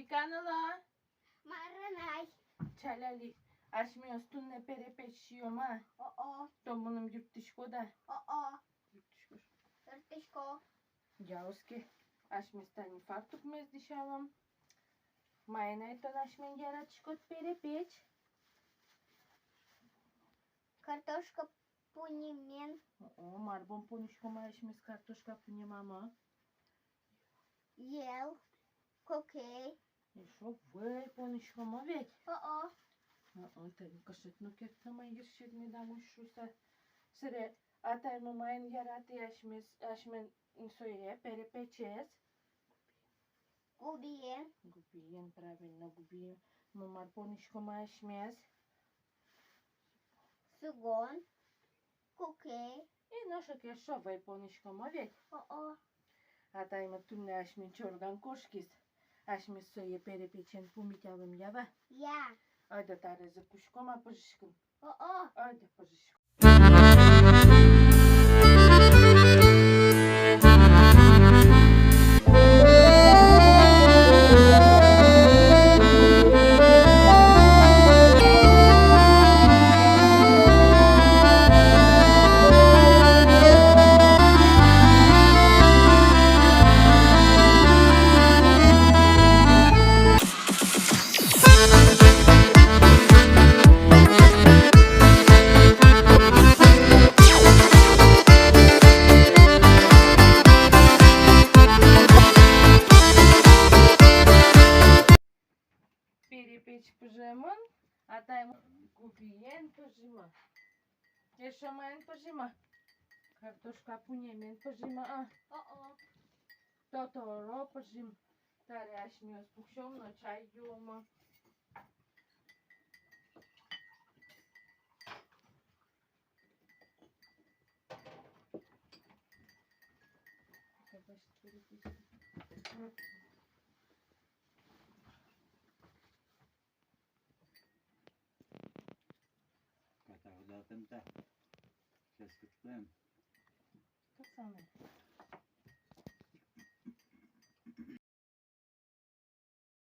Миканала, Маранай. Çalali. Aşmı üstünne perepeşiyoma. О-о. Tomunum yurttışko da. О-о. Yurttışko. Тыртышко. Яуски. Aşmı stani fartuk mezdişalım. Майнайто aşmın yaratışkot perepeç. Картошка пунемен. O marbon ponuşkoma aşmız kartoşka punyamama. Ел. Кокей. Що ви понишкома ведь? О-о. Tabii kaşıtını kertama girşirme damuşusa. Sıra atayma mayın yaratı aşmın soye perepeçez. Губиен. Губиен, правильно, губиен. Мамар понишкома aşmez. Сугон. Кокей. И наша кеша вы понишкома ведь? О-о. Atayma tunne aşmın çorgan koşkis. Aşmız soye perepečen pumitalım yava. Я. Ayda tarızı kuşkoma pıжышкın. О-о. Ayda pıжышкın. Перепечь пыжымын, атайм губиен пыжыма. Yaşamayan pıжыма. Картошка пунемен пыжыма. О-о. Тоторо пыжым. Таряшмёс пухшом, но чай юма. Kata udah tentang.